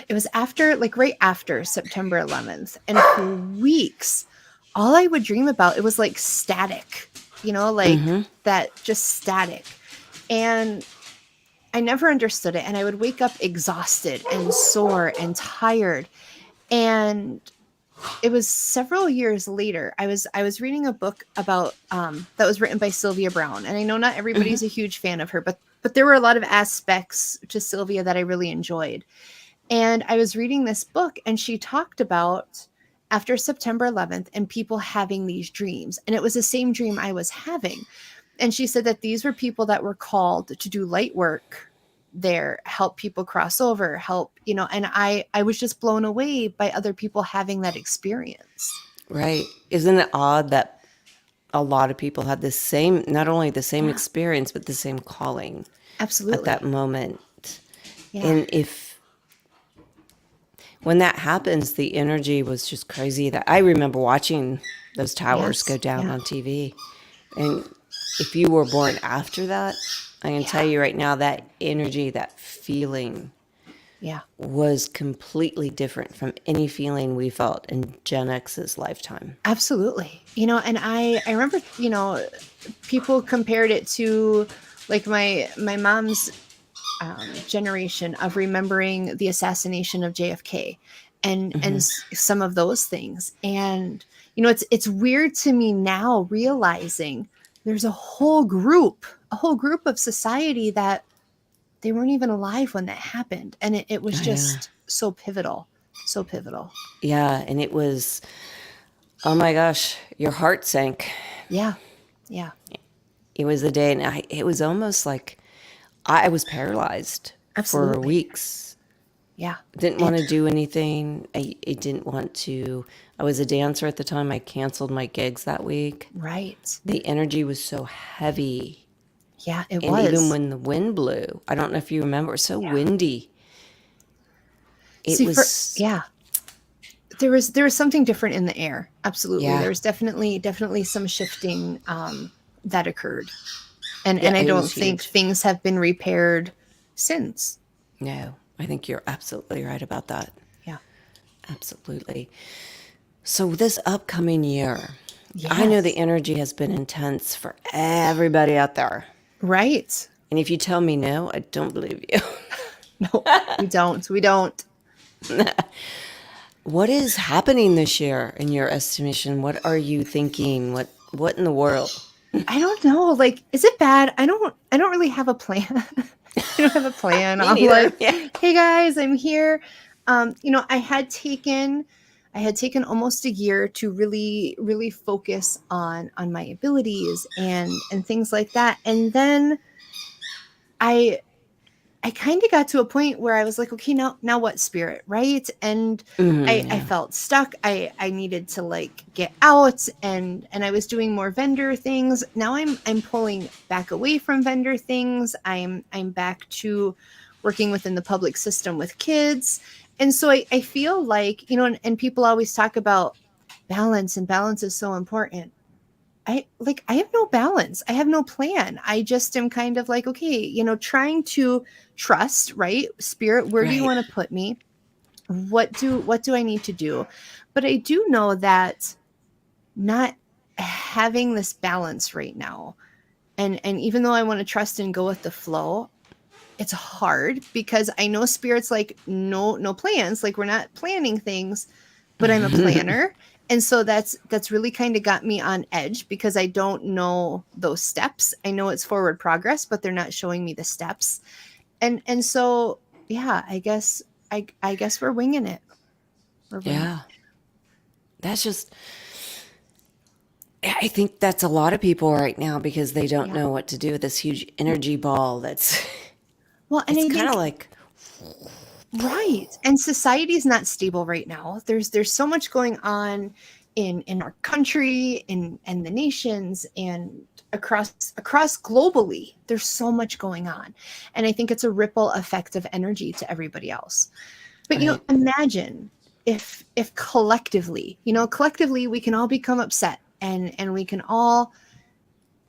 it was right after September 11th. And for weeks, all I would dream about, it was like static, that just static. And I never understood it. And I would wake up exhausted and sore and tired. And it was several years later. I was reading a book about that was written by Sylvia Browne. And I know not everybody's a huge fan of her, but there were a lot of aspects to Sylvia that I really enjoyed. And I was reading this book, and she talked about after September 11th and people having these dreams. And it was the same dream I was having. And she said that these were people that were called to do light work there, help people cross over, help, and I was just blown away by other people having that experience. Right. Isn't it odd that a lot of people had the same, not only the same experience, but the same calling? Absolutely. At that moment. Yeah. And when that happens, the energy was just crazy. That I remember watching those towers go down on TV. And if you were born after that, I can tell you right now that energy, that feeling was completely different from any feeling we felt in Gen X's lifetime. Absolutely. And I remember, people compared it to like my mom's generation of remembering the assassination of JFK and some of those things. And, it's weird to me now realizing there's a whole group of society that they weren't even alive when that happened. And it was just so pivotal. So pivotal. Yeah. And it was, oh my gosh, your heart sank. Yeah. Yeah. It was the day, and it was almost like I was paralyzed for weeks. Yeah. Didn't want to do anything. I didn't want to. I was a dancer at the time. I canceled my gigs that week. Right. The energy was so heavy. Yeah, it and was. Even when the wind blew, I don't know if you remember, it was so windy. There was something different in the air. Absolutely. Yeah. There was definitely some shifting that occurred. And I don't think things have been repaired since. No, I think you're absolutely right about that. Yeah. Absolutely. So this upcoming year, I know the energy has been intense for everybody out there. Right. And if you tell me no, I don't believe you. No, we don't. We don't. What is happening this year in your estimation? What are you thinking? What in the world? I don't know. Like, is it bad? I don't really have a plan. I don't have a plan. I'm like, hey guys, I'm here. I had taken almost a year to really, really focus on my abilities and things like that. And then I kind of got to a point where I was like, okay, now what, Spirit, right? And I felt stuck. I needed to like get out, and I was doing more vendor things. Now I'm pulling back away from vendor things. I'm back to working within the public system with kids. And so I feel like, and people always talk about balance, and balance is so important. I have no balance. I have no plan. I just am kind of like, okay, trying to trust, right? Spirit, where do you want to put me? What do I need to do? But I do know that not having this balance right now, and even though I want to trust and go with the flow, it's hard because I know Spirit's like, no plans. Like, we're not planning things, but I'm a planner. And so that's really kind of got me on edge because I don't know those steps. I know it's forward progress, but they're not showing me the steps. And so, yeah, I guess we're winging it. Yeah. That's just, I think that's a lot of people right now because they don't Yeah. know what to do with this huge energy ball that's Well, and I it's kind think of like right. And society is not stable right now. There's so much going on in our country, in and the nations, and across globally. There's so much going on. And I think it's a ripple effect of energy to everybody else. But right. imagine if collectively, collectively we can all become upset and we can all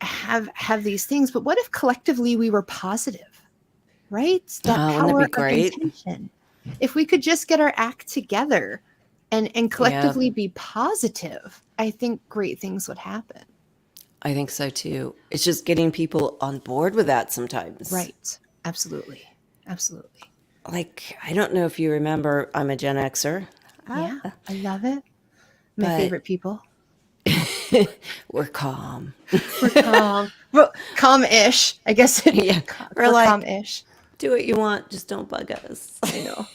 have these things. But what if collectively we were positive? Right? That Wouldn't that be power of great? intention. If we could just get our act together and Yeah, collectively be positive, I think great things would happen. I think so too. It's just getting people on board with that sometimes. Right. Absolutely. Absolutely. Like, I don't know if you remember, I'm a Gen Xer. Yeah. I love it. My But- favorite people. We're calm. We're calm. Well, calm-ish. I guess Yeah. we're We're like- calm-ish. Do what you want, just don't bug us. I know.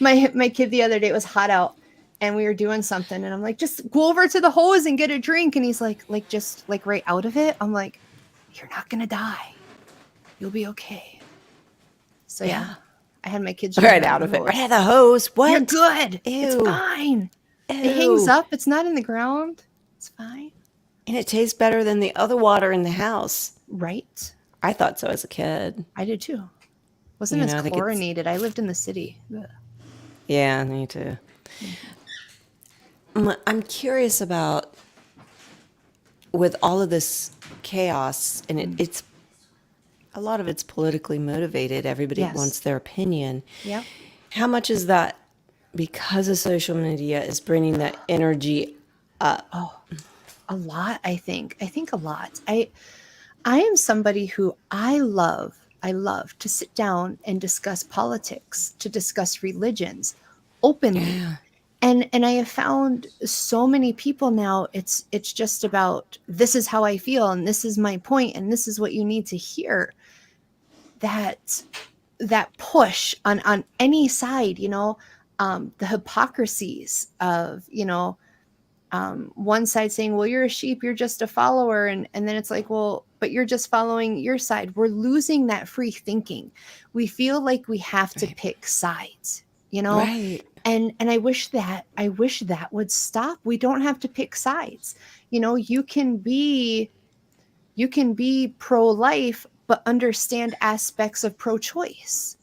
My kid the other day, it was hot out and we were doing something and I'm like, just go over to the hose and get a drink. And he's like just right out of it. I'm like, you're not going to die. You'll be okay. So yeah, I had my kids Right out of it. Right out of the hose. What? You're good. It's Ew. fine. Ew. It hangs up. It's not in the ground. It's fine. And it tastes better than the other water in the house. Right. I thought so as a kid. I did too. Wasn't I as think it's- chlorinated. I lived in the city. Ugh. Yeah, me too. I'm curious about, with all of this chaos, and it's a lot of it's politically motivated. Everybody Yes. wants their opinion. Yep. How much is that because of social media is bringing that energy up? A lot, I think. I think a lot. I am somebody who I love to sit down and discuss politics, to discuss religions openly. Yeah. And I have found so many people now, it's just about, this is how I feel and this is my point and this is what you need to hear. That push on any side, the hypocrisies of, one side saying, well, you're a sheep, you're just a follower. And then it's like, well, but you're just following your side. We're losing that free thinking. We feel like we have to pick sides, Right. And I wish that would stop. We don't have to pick sides. You can be pro-life, but understand aspects of pro-choice,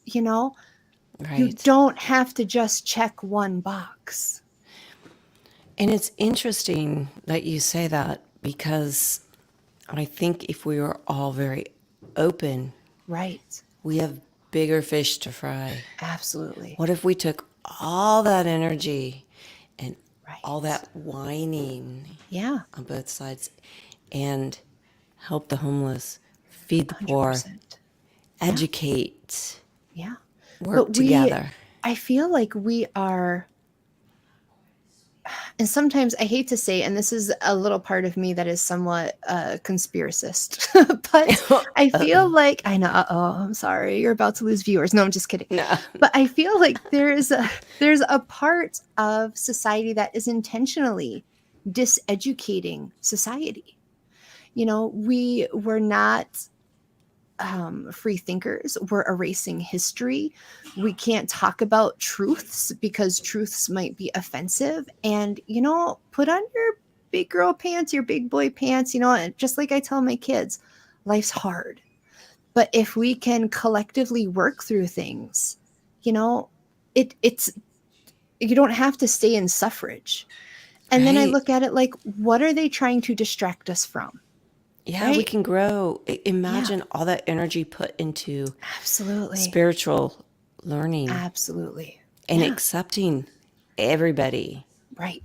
Right. You don't have to just check one box. And it's interesting that you say that because I think if we were all very open, Right. we have bigger fish to fry. Absolutely. What if we took all that energy and Right. all that whining Yeah. on both sides and help the homeless, feed the poor, 100%. educate, Yeah. work together? I feel like we are, and sometimes I hate to say, and this is a little part of me that is somewhat conspiracist, but I feel like, I know, I'm sorry, you're about to lose viewers. No, I'm just kidding. No. But I feel like there's a part of society that is intentionally diseducating society. We're not free thinkers. We're erasing history. We can't talk about truths because truths might be offensive. And, put on your big girl pants, your big boy pants, and just like I tell my kids, life's hard. But if we can collectively work through things, it's, you don't have to stay in suffrage. And then I Right. look at it like, what are they trying to distract us from? Yeah, we Right? can grow. Imagine all that energy put into Absolutely. spiritual learning Absolutely. and Yeah. accepting everybody. Right.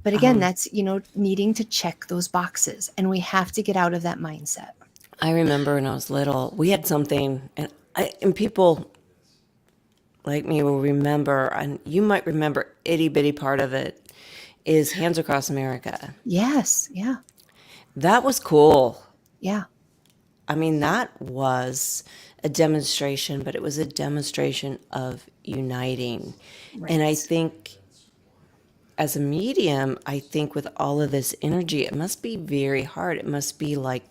But again, that's, needing to check those boxes, and we have to get out of that mindset. I remember when I was little, we had something, and people like me will remember, and you might remember itty bitty part of it, is Hands Across America. Yes. Yeah. That was cool. Yeah. I mean, that was a demonstration, but it was a demonstration of uniting. And I Right. think as a medium, I think with all of this energy, it must be very hard. It must be like,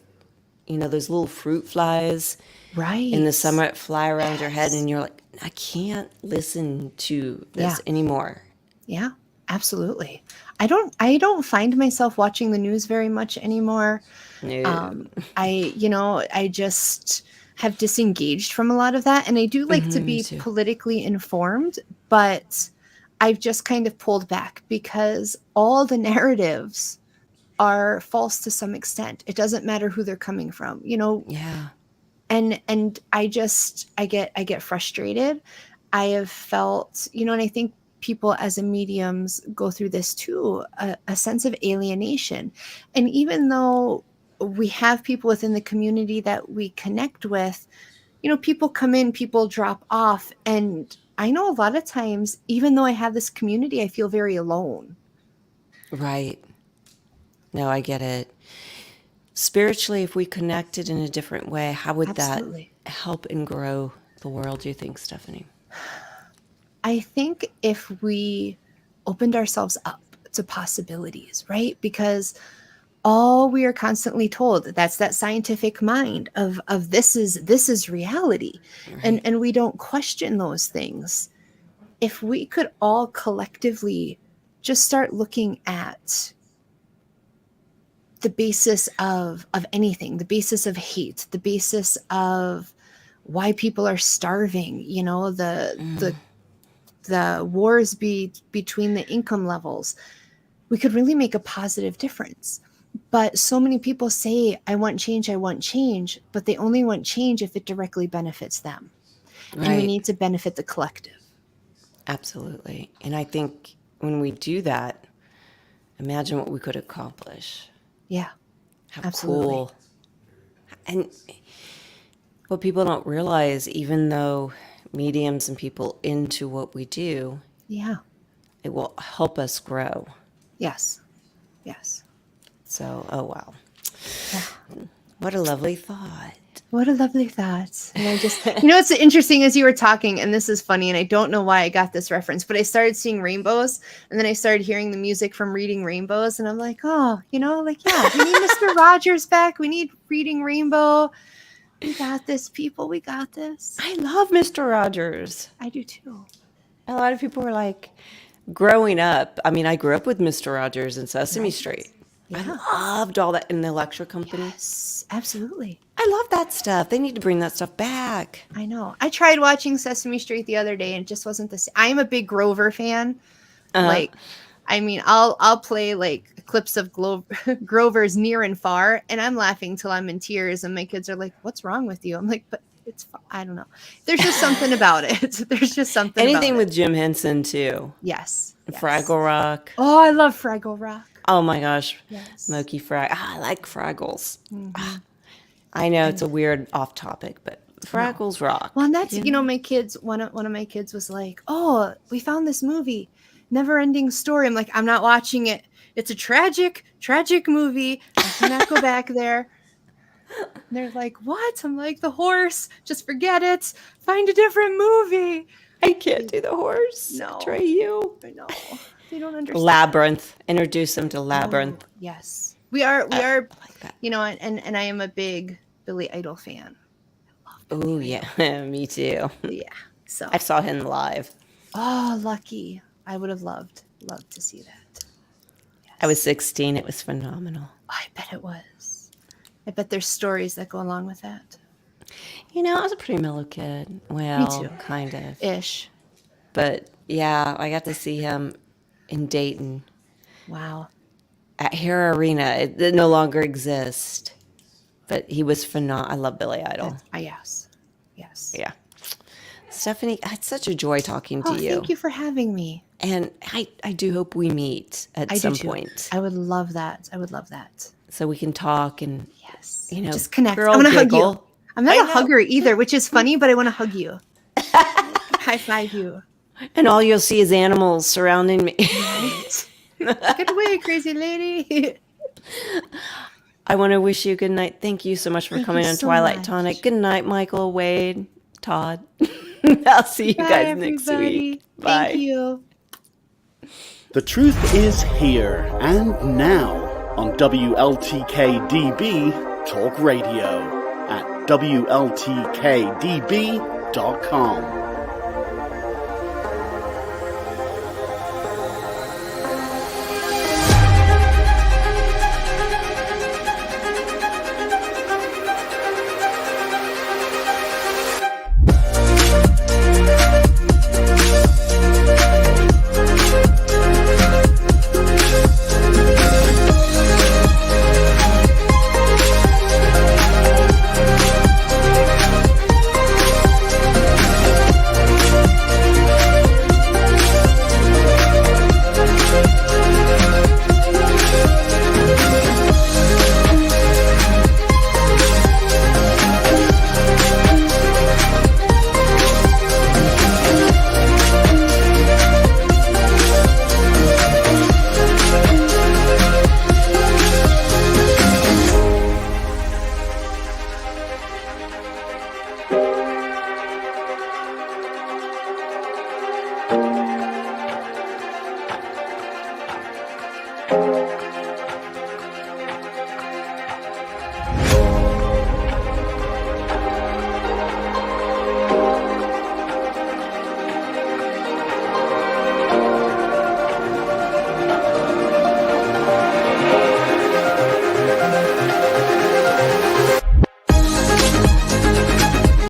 those little fruit flies Right. in the summer that fly around your head, and you're like, I can't listen to this anymore. Yeah, absolutely. I don't find myself watching the news very much anymore. No. I just have disengaged from a lot of that, and I do like to be too. politically informed, but I've just kind of pulled back because all the narratives are false to some extent. It doesn't matter who they're coming from, Yeah. and I get frustrated. I have felt, and I think people as a mediums go through this too, a sense of alienation. And even though we have people within the community that we connect with, people come in, people drop off. And I know a lot of times, even though I have this community, I feel very alone. Right. No, I get it. Spiritually, if we connected in a different way, how would Absolutely. that help and grow the world, do you think, Stephanie? I think if we opened ourselves up to possibilities, right? Because all we are constantly told, that's that scientific mind of this is reality. Right. And we don't question those things. If we could all collectively just start looking at the basis of anything, the basis of hate, the basis of why people are starving, the wars between the income levels, we could really make a positive difference. But so many people say, I want change, but they only want change if it directly benefits them. Right. And we need to benefit the collective. Absolutely. And I think when we do that, imagine what we could accomplish. Yeah, How absolutely. cool. And what people don't realize, even though mediums and people into what we do, Yeah. it will help us grow. Yes. Yes. So, oh wow. Yeah. What a lovely thought. What a lovely thought. And I just, it's interesting as you were talking, and this is funny, and I don't know why I got this reference, but I started seeing rainbows, and then I started hearing the music from Reading Rainbows, and I'm like, oh, yeah, we need Mr. Rogers back. We need Reading Rainbow. We got this, people. We got this. I love Mr. Rogers. I do too. A lot of people were like, growing up, I mean, I grew up with Mr. Rogers and Sesame Street. Yeah. I loved all that in the lecture company. Yes, absolutely. I love that stuff. They need to bring that stuff back. I know. I tried watching Sesame Street the other day and it just wasn't the same. I am a big Grover fan. I'll play like clips of Grover's Near and Far, and I'm laughing till I'm in tears. And my kids are like, "What's wrong with you?" I'm like, "But it's I don't know. There's just something about it. There's just something. Anything about with it. Jim Henson too. Yes. Fraggle Rock. Oh, I love Fraggle Rock. Oh my gosh. Yes. Smokey Frag. I like Fraggles. Mm-hmm. I know it's a weird off topic, but Fraggles rock. Well, and that's my kids. One of my kids was like, "Oh, we found this movie, Never Ending Story." I'm like, "I'm not watching it. It's a tragic movie. I cannot go back there." And they're like, "What?" I'm like, "The horse. Just forget it. Find a different movie." I can't do the horse. No. Trey, you. I know. They don't understand. Labyrinth. Introduce them to Labyrinth. Oh, yes. We are I like that. and I am a big Billy Idol fan. Oh yeah, me too. Yeah. So I saw him live. oh, lucky. I would have loved to see that. Yes. I was 16. It was phenomenal. I bet it was. I bet there's stories that go along with that. I was a pretty mellow kid. Well, Me too. kind of. Ish. But yeah, I got to see him in Dayton Wow. at Hara Arena. It no longer exists. But he was phenomenal. I love Billy Idol. Yes. Yes. Yeah. Stephanie, it's such a joy talking to you. Thank you for having me. And I do hope we meet at some point. I would love that. So we can talk and, Yes. you know, Just connect. girl I'm going to hug you. giggle. I'm not a hugger either, which is funny, but I want to hug you. High five you. And all you'll see is animals surrounding me. Get away, crazy lady. I want to wish you good night. Thank you so much for coming you on so Twilight much. Tonight. Good night, Michael, Wade, Todd. I'll see you Bye, guys next everybody. week. Bye. Thank you. The truth is here and now on WLTK-DB Talk Radio at WLTK-DB.com.